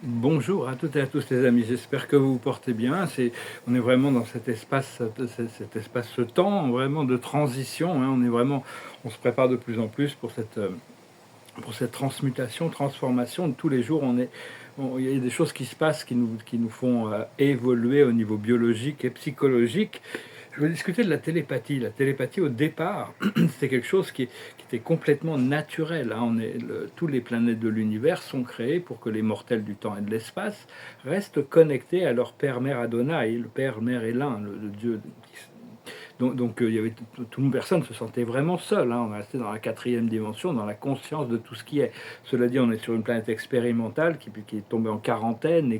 Bonjour à toutes et à tous les amis, j'espère que vous vous portez bien. On est vraiment dans cet espace, cet espace, ce temps vraiment de transition, hein. On se prépare de plus en plus pour cette transmutation, transformation. Tous les jours, il y a des choses qui se passent qui nous font évoluer au niveau biologique et psychologique. Je veux discuter de la télépathie. La télépathie, au départ, c'était quelque chose qui était complètement naturel, hein. Tous les planètes de l'univers sont créées pour que les mortels du temps et de l'espace restent connectés à leur Père, Mère Adonai. Le Père, Mère est l'un, le Dieu. Il y avait personne ne se sentait vraiment seul, hein. On restait dans la quatrième dimension, dans la conscience de tout ce qui est. Cela dit, on est sur une planète expérimentale qui est tombée en quarantaine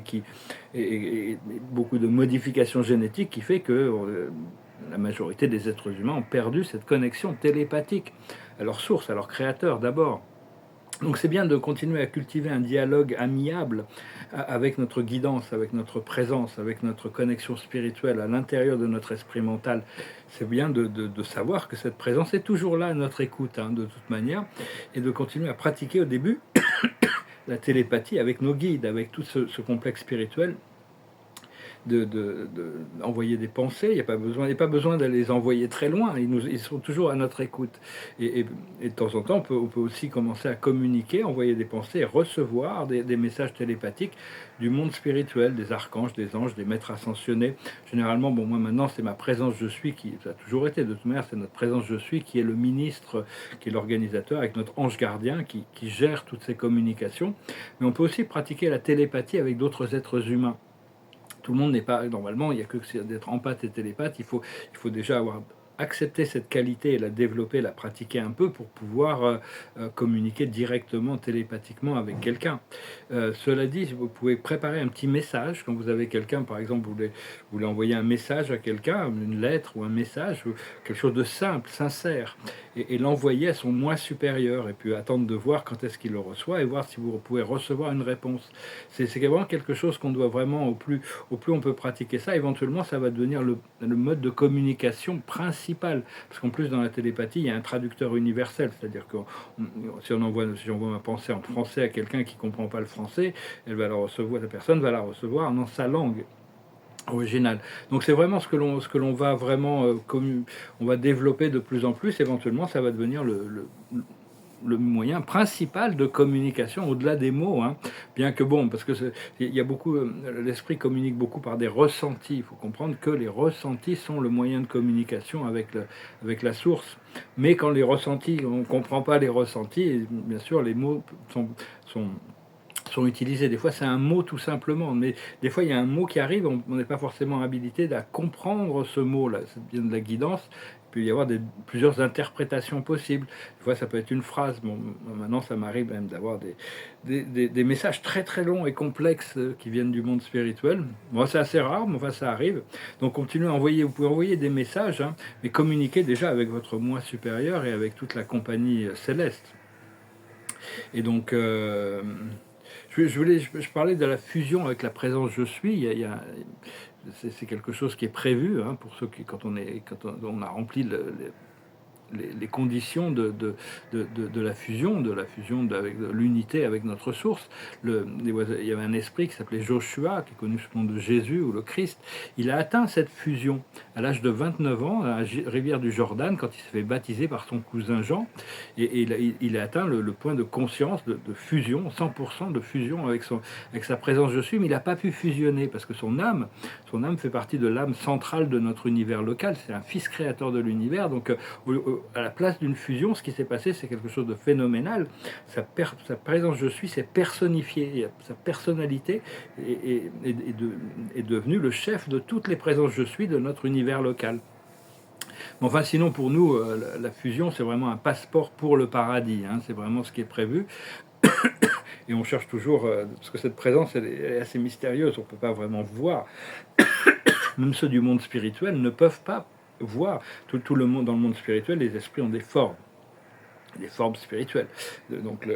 et beaucoup de modifications génétiques qui fait que la majorité des êtres humains ont perdu cette connexion télépathique à leur source, à leur créateur d'abord. Donc c'est bien de continuer à cultiver un dialogue amiable avec notre guidance, avec notre présence, avec notre connexion spirituelle à l'intérieur de notre esprit mental. C'est bien de savoir que cette présence est toujours là à notre écoute, hein, de toute manière, et de continuer à pratiquer au début la télépathie avec nos guides, avec tout ce complexe spirituel envoyer des pensées. Il n'y a pas besoin de les envoyer très loin. Ils sont toujours à notre écoute. Et de temps en temps, on peut aussi commencer à communiquer, envoyer des pensées et recevoir des messages télépathiques du monde spirituel, des archanges, des anges, des maîtres ascensionnés. Généralement, bon, moi maintenant, c'est ma présence je suis qui, ça a toujours été de toute manière, c'est notre présence je suis qui est le ministre, qui est l'organisateur, avec notre ange gardien qui gère toutes ces communications. Mais on peut aussi pratiquer la télépathie avec d'autres êtres humains. Tout le monde n'est pas, normalement, il n'y a que d'être empathe et télépathe. Il faut déjà avoir accepté cette qualité et la développer, la pratiquer un peu pour pouvoir communiquer directement, télépathiquement avec quelqu'un. Cela dit, vous pouvez préparer un petit message quand vous avez quelqu'un, par exemple, vous voulez envoyer un message à quelqu'un, une lettre ou un message, ou quelque chose de simple, sincère, et l'envoyer à son moi supérieur, et puis attendre de voir quand est-ce qu'il le reçoit et voir si vous pouvez recevoir une réponse. C'est vraiment quelque chose qu'on doit vraiment, au plus on peut pratiquer ça, éventuellement ça va devenir le mode de communication principal. Parce qu'en plus dans la télépathie, il y a un traducteur universel, c'est-à-dire que si j'envoie ma pensée en français à quelqu'un qui ne comprend pas le français, la personne va la recevoir dans sa langue originale. Donc c'est vraiment ce que l'on va vraiment on va développer de plus en plus. Éventuellement, ça va devenir le moyen principal de communication au-delà des mots, hein. Bien que bon, parce que il y a beaucoup, l'esprit communique beaucoup par des ressentis. Il faut comprendre que les ressentis sont le moyen de communication avec la source. Mais quand les ressentis, on ne comprend pas les ressentis, bien sûr, les mots sont sont utilisés. Des fois, c'est un mot tout simplement, mais des fois, il y a un mot qui arrive, on n'est pas forcément habilité à comprendre ce mot-là. C'est bien de la guidance. Il peut y avoir plusieurs interprétations possibles. Des fois, ça peut être une phrase. Bon, maintenant, ça m'arrive même d'avoir des messages très très longs et complexes qui viennent du monde spirituel. Moi, c'est assez rare, mais enfin, ça arrive. Donc, continuez à envoyer. Vous pouvez envoyer des messages, hein, mais communiquez déjà avec votre moi supérieur et avec toute la compagnie céleste. Et donc, je parlais de la fusion avec la présence je suis. C'est quelque chose qui est prévu, hein, pour ceux qui, quand on a rempli les conditions de la fusion, avec l'unité avec notre source. Il y avait un esprit qui s'appelait Joshua, qui est connu sous le nom de Jésus ou le Christ. Il a atteint cette fusion à l'âge de 29 ans, à la rivière du Jordan, quand il s'est fait baptiser par son cousin Jean. Et il a atteint le point de conscience, de fusion, 100% de fusion avec sa présence je suis, mais il n'a pas pu fusionner parce que son âme fait partie de l'âme centrale de notre univers local. C'est un fils créateur de l'univers. Donc, à la place d'une fusion, ce qui s'est passé, c'est quelque chose de phénoménal. Sa présence je suis s'est personnifiée. Sa personnalité est devenue le chef de toutes les présences je suis de notre univers local. Mais enfin, sinon, pour nous, la fusion, c'est vraiment un passeport pour le paradis, hein. C'est vraiment ce qui est prévu. Et on cherche toujours, parce que cette présence, elle est assez mystérieuse, on ne peut pas vraiment voir. Même ceux du monde spirituel ne peuvent pas voir. Tout le monde, dans le monde spirituel, les esprits ont des formes. des formes spirituelles. Donc,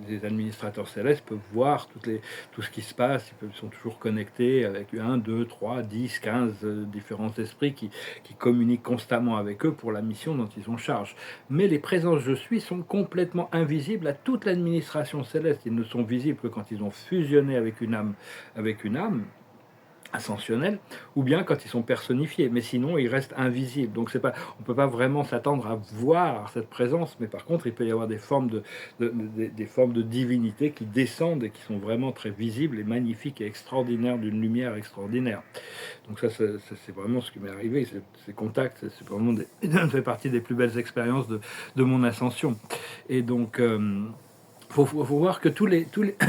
les administrateurs célestes peuvent voir tout ce qui se passe, ils sont toujours connectés avec un, 2, 3, 10, 15 différents esprits qui communiquent constamment avec eux pour la mission dont ils ont charge. Mais les présences je suis sont complètement invisibles à toute l'administration céleste. Ils ne sont visibles que quand ils ont fusionné avec une âme ascensionnels, ou bien quand ils sont personnifiés, mais sinon ils restent invisibles. Donc on ne peut pas vraiment s'attendre à voir cette présence, mais par contre il peut y avoir des formes des formes de divinité qui descendent et qui sont vraiment très visibles et magnifiques et extraordinaires, d'une lumière extraordinaire. Donc ça c'est vraiment ce qui m'est arrivé, ces contacts, c'est vraiment ça fait partie des plus belles expériences de mon ascension. Et donc faut voir que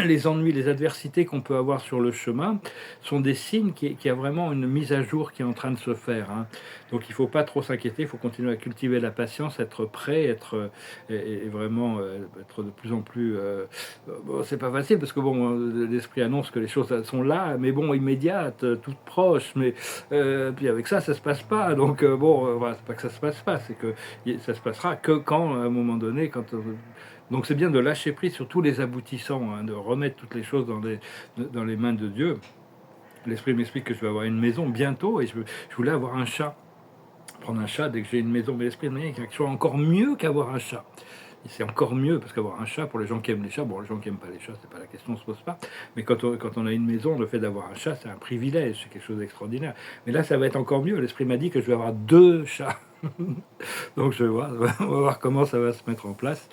les ennuis, les adversités qu'on peut avoir sur le chemin sont des signes qu'il y a vraiment une mise à jour qui est en train de se faire. Hein. Donc il ne faut pas trop s'inquiéter, il faut continuer à cultiver la patience, être prêt, et vraiment être de plus en plus... bon, c'est pas facile parce que bon, l'esprit annonce que les choses sont là, mais bon, immédiates, toutes proches, mais puis avec ça se passe pas. Donc bon, voilà, c'est pas que ça se passe pas, c'est que ça se passera que quand, à un moment donné, donc c'est bien de lâcher prise sur tous les aboutissants, hein, de remettre toutes les choses dans les mains de Dieu. L'Esprit m'explique que je vais avoir une maison bientôt et je voulais avoir un chat. Prendre un chat dès que j'ai une maison, mais l'Esprit me dit quelque chose encore mieux qu'avoir un chat. Et c'est encore mieux parce qu'avoir un chat, pour les gens qui aiment les chats, bon, les gens qui n'aiment pas les chats, c'est pas la question, on se pose pas. Mais quand on a une maison, le fait d'avoir un chat, c'est un privilège, c'est quelque chose d'extraordinaire. Mais là, ça va être encore mieux. L'Esprit m'a dit que je vais avoir 2 chats. Donc je vais voir, on va voir comment ça va se mettre en place.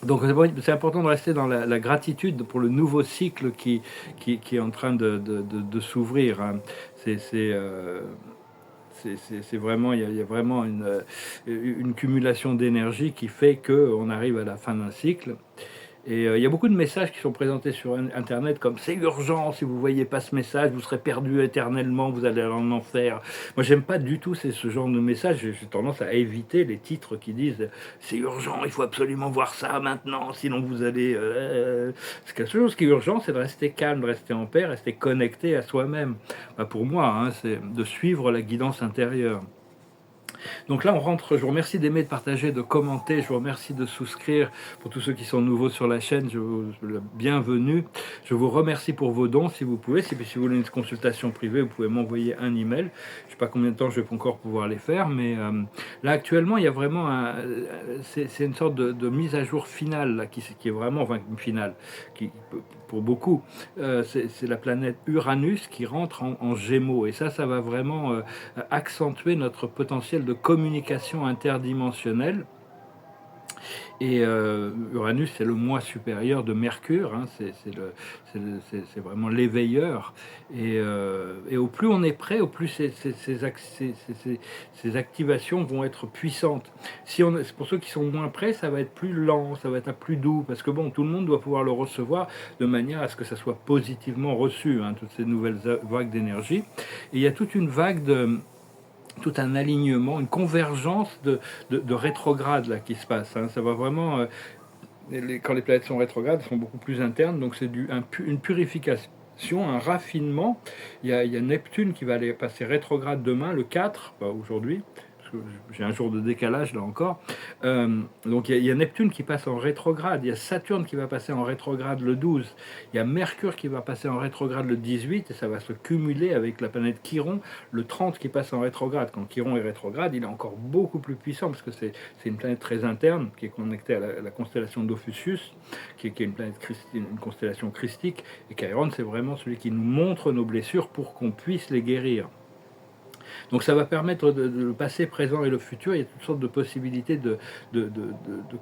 Donc c'est important de rester dans la gratitude pour le nouveau cycle qui est en train de s'ouvrir. Hein. C'est vraiment, il y a vraiment une cumulation d'énergie qui fait qu'on arrive à la fin d'un cycle. Et il y a beaucoup de messages qui sont présentés sur Internet comme c'est urgent, si vous ne voyez pas ce message, vous serez perdu éternellement, vous allez en enfer. Moi, j'aime pas du tout ce genre de message. J'ai tendance à éviter les titres qui disent c'est urgent, il faut absolument voir ça maintenant, sinon vous allez. C'est quelque chose qui est urgent, c'est de rester calme, de rester en paix, rester connecté à soi-même. Bah, pour moi, hein, c'est de suivre la guidance intérieure. Donc là, on rentre. Je vous remercie d'aimer, de partager, de commenter. Je vous remercie de souscrire pour tous ceux qui sont nouveaux sur la chaîne. Bienvenue. Je vous remercie pour vos dons, si vous pouvez. Si vous voulez une consultation privée, vous pouvez m'envoyer un email. Je ne sais pas combien de temps je vais encore pouvoir les faire, mais là actuellement, il y a vraiment c'est une sorte de mise à jour finale là, qui est vraiment, enfin une finale, pour beaucoup, c'est la planète Uranus qui rentre en Gémeaux. Et ça va vraiment accentuer notre potentiel de communication interdimensionnelle. Et Uranus, c'est le moi supérieur de Mercure, hein, c'est vraiment l'éveilleur. Et au plus on est prêt, au plus ces activations vont être puissantes. Pour ceux qui sont moins prêts, ça va être plus lent, ça va être plus doux, parce que bon, tout le monde doit pouvoir le recevoir de manière à ce que ça soit positivement reçu, hein, toutes ces nouvelles vagues d'énergie. Et il y a toute une vague tout un alignement, une convergence de rétrogrades là, qui se passe. Hein. Ça va vraiment... quand les planètes sont rétrogrades, elles sont beaucoup plus internes, donc c'est une purification, un raffinement. Il y a Neptune qui va aller passer rétrograde demain, le 4, pas aujourd'hui, parce que j'ai un jour de décalage là encore. Donc il y a Neptune qui passe en rétrograde, il y a Saturne qui va passer en rétrograde le 12, il y a Mercure qui va passer en rétrograde le 18, et ça va se cumuler avec la planète Chiron, le 30 qui passe en rétrograde. Quand Chiron est rétrograde, il est encore beaucoup plus puissant, parce que c'est une planète très interne, qui est connectée à la constellation d'Ophiuchus, qui est une planète une constellation christique, et Chiron, c'est vraiment celui qui nous montre nos blessures pour qu'on puisse les guérir. Donc ça va permettre le passé, présent et le futur. Il y a toutes sortes de possibilités de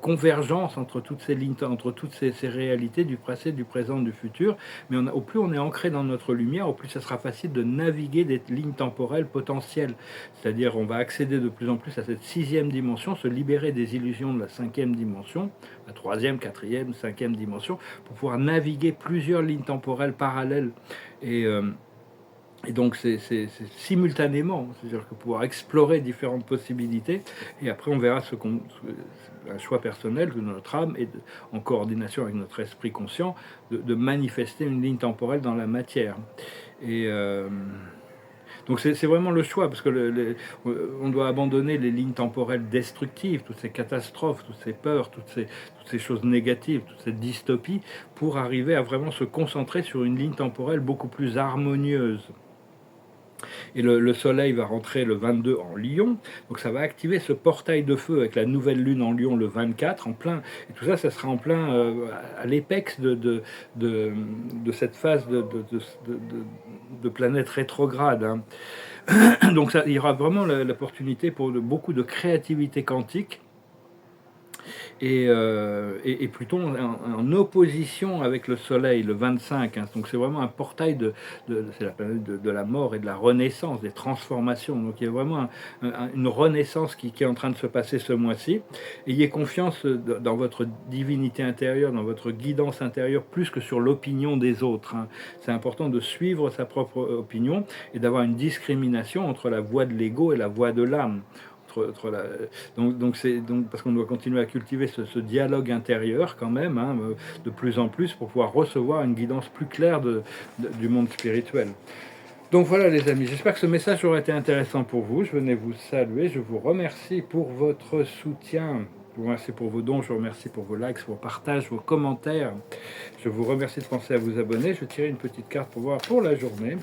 convergence entre toutes ces lignes, entre toutes ces réalités du passé, du présent, du futur. Mais au plus on est ancré dans notre lumière, au plus ça sera facile de naviguer des lignes temporelles potentielles. C'est-à-dire on va accéder de plus en plus à cette 6e dimension, se libérer des illusions de la 5e dimension, la 3e, 4e, 5e dimension, pour pouvoir naviguer plusieurs lignes temporelles parallèles. Et donc c'est simultanément, c'est-à-dire que pouvoir explorer différentes possibilités, et après on verra un choix personnel de notre âme, et en coordination avec notre esprit conscient, de manifester une ligne temporelle dans la matière. Et Donc c'est vraiment le choix, parce que on doit abandonner les lignes temporelles destructives, toutes ces catastrophes, toutes ces peurs, toutes ces choses négatives, toute cette dystopie, pour arriver à vraiment se concentrer sur une ligne temporelle beaucoup plus harmonieuse. Et le soleil va rentrer le 22 en Lion, donc ça va activer ce portail de feu avec la nouvelle lune en Lion le 24, en plein, et tout ça, ça sera en plein à l'apex de cette phase de planète rétrograde, hein. Donc ça, il y aura vraiment l'opportunité pour beaucoup de créativité quantique, et Pluton en opposition avec le Soleil le 25, hein. Donc c'est vraiment un portail c'est la planète de la mort et de la renaissance, des transformations. Donc il y a vraiment une renaissance qui est en train de se passer ce mois-ci. Ayez confiance dans votre divinité intérieure, dans votre guidance intérieure, plus que sur l'opinion des autres, hein. C'est important de suivre sa propre opinion et d'avoir une discrimination entre la voix de l'ego et la voix de l'âme. Donc parce qu'on doit continuer à cultiver ce dialogue intérieur quand même, hein, de plus en plus, pour pouvoir recevoir une guidance plus claire du monde spirituel. Donc voilà les amis, j'espère que ce message aura été intéressant pour vous. Je venais vous saluer, je vous remercie pour votre soutien, je vous remercie pour vos dons, je vous remercie pour vos likes, vos partages, vos commentaires. Je vous remercie de penser à vous abonner. Je vais tirer une petite carte pour voir pour la journée.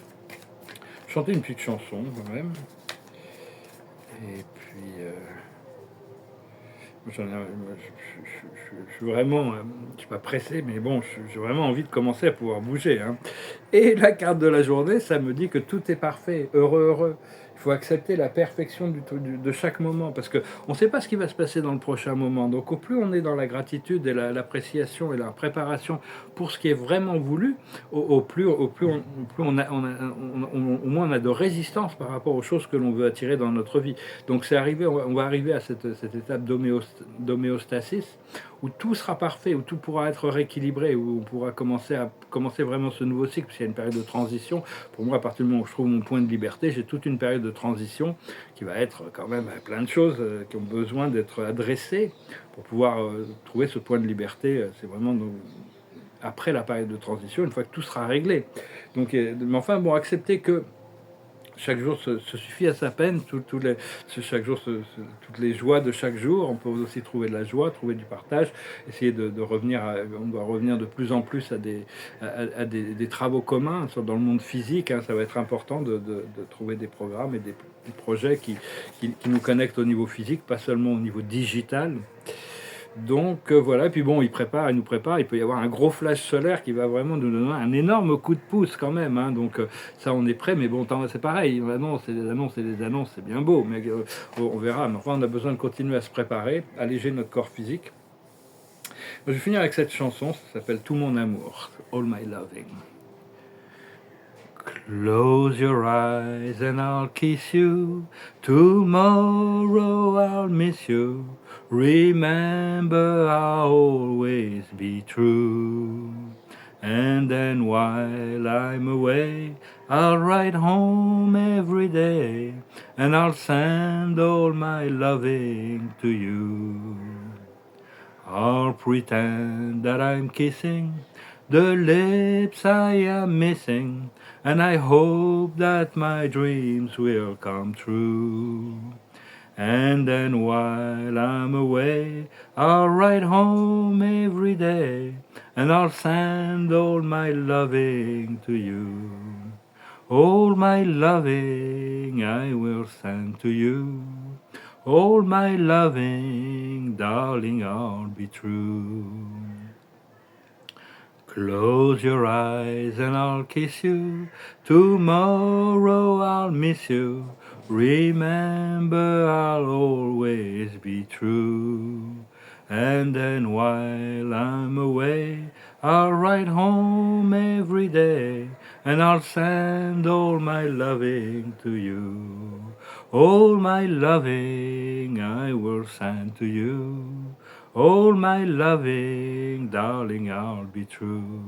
Chanter une petite chanson quand même. Et puis, je suis vraiment, je suis pas pressé, mais bon, j'ai vraiment envie de commencer à pouvoir bouger, hein. Et la carte de la journée, ça me dit que tout est parfait, heureux, heureux. Il faut accepter la perfection de chaque moment, parce qu'on ne sait pas ce qui va se passer dans le prochain moment. Donc au plus on est dans la gratitude et l'appréciation et la préparation pour ce qui est vraiment voulu, au plus au moins on a de résistance par rapport aux choses que l'on veut attirer dans notre vie. Donc c'est arrivé, on va arriver à cette étape d'homéostasis, où tout sera parfait, où tout pourra être rééquilibré, où on pourra commencer vraiment ce nouveau cycle, parce qu'il y a une période de transition. Pour moi, à partir du moment où je trouve mon point de liberté, j'ai toute une période de transition qui va être quand même plein de choses qui ont besoin d'être adressées pour pouvoir trouver ce point de liberté. C'est vraiment après la période de transition, une fois que tout sera réglé. Donc, mais enfin, bon, accepter que chaque jour se suffit à sa peine, chaque jour, toutes les joies de chaque jour. On peut aussi trouver de la joie, trouver du partage, essayer de revenir, on doit revenir de plus en plus à des travaux communs dans le monde physique, hein. Ça va être important de trouver des programmes et des projets qui nous connectent au niveau physique, pas seulement au niveau digital. Donc voilà, et puis bon, il nous prépare, il peut y avoir un gros flash solaire qui va vraiment nous donner un énorme coup de pouce quand même, hein. Donc ça, on est prêt, mais bon, c'est pareil, c'est des annonces, c'est bien beau, mais on verra. Mais enfin, on a besoin de continuer à se préparer, alléger notre corps physique. Je vais finir avec cette chanson, ça s'appelle Tout mon amour, All My Loving. Close your eyes and I'll kiss you. Tomorrow I'll miss you. Remember I'll always be true. And then while I'm away, I'll write home every day. And I'll send all my loving to you. I'll pretend that I'm kissing the lips I am missing, and I hope that my dreams will come true. And then while I'm away, I'll write home every day, and I'll send all my loving to you. All my loving I will send to you. All my loving, darling, I'll be true. Close your eyes and I'll kiss you. Tomorrow I'll miss you. Remember I'll always be true. And then while I'm away, I'll write home every day. And I'll send all my loving to you. All my loving I will send to you. All my loving, darling, I'll be true.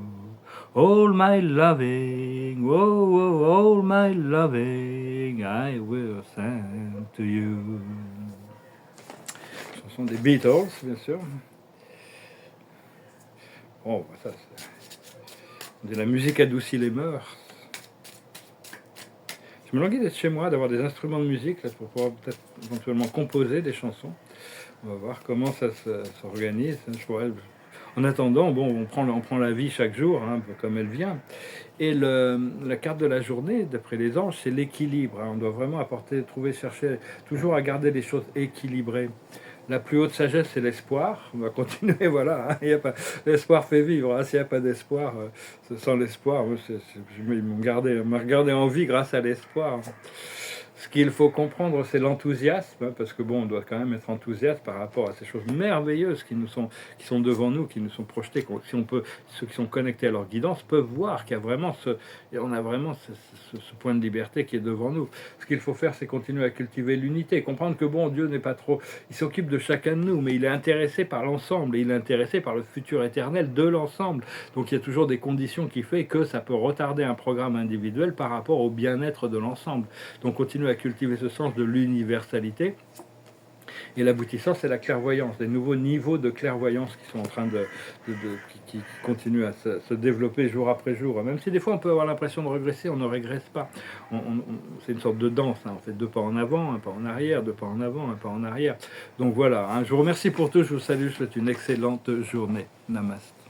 All my loving, oh, oh, all my loving, I will send to you. Chanson des Beatles, bien sûr. Oh, ça, c'est... La musique adoucit les mœurs. Je me languis d'être chez moi, d'avoir des instruments de musique là, pour pouvoir peut-être éventuellement composer des chansons. On va voir comment s'organise. En attendant, bon, on prend la vie chaque jour, hein, comme elle vient. Et la carte de la journée, d'après les anges, c'est l'équilibre, hein. On doit vraiment apporter, trouver, chercher, toujours à garder les choses équilibrées. La plus haute sagesse, c'est l'espoir. On va continuer, voilà, hein. Il y a pas, l'espoir fait vivre, hein. S'il n'y a pas d'espoir, sans l'espoir, on m'a gardé en vie grâce à l'espoir. Ce qu'il faut comprendre, c'est l'enthousiasme, hein, parce que bon, on doit quand même être enthousiaste par rapport à ces choses merveilleuses qui sont devant nous, qui nous sont projetées. Si on peut, ceux qui sont connectés à leur guidance peuvent voir qu'il y a vraiment on a vraiment ce point de liberté qui est devant nous. Ce qu'il faut faire, c'est continuer à cultiver l'unité, comprendre que bon, Dieu n'est pas trop, il s'occupe de chacun de nous, mais il est intéressé par l'ensemble, et il est intéressé par le futur éternel de l'ensemble. Donc il y a toujours des conditions qui fait que ça peut retarder un programme individuel par rapport au bien-être de l'ensemble. Donc continuer à cultiver ce sens de l'universalité. Et l'aboutissant, c'est la clairvoyance, des nouveaux niveaux de clairvoyance qui sont en train qui continuent à se développer jour après jour. Même si des fois on peut avoir l'impression de régresser, on ne régresse pas. C'est une sorte de danse, hein. On fait 2 pas en avant, un pas en arrière, 2 pas en avant, un pas en arrière. Donc voilà, hein. Je vous remercie pour tout, je vous salue, je vous souhaite une excellente journée. Namaste.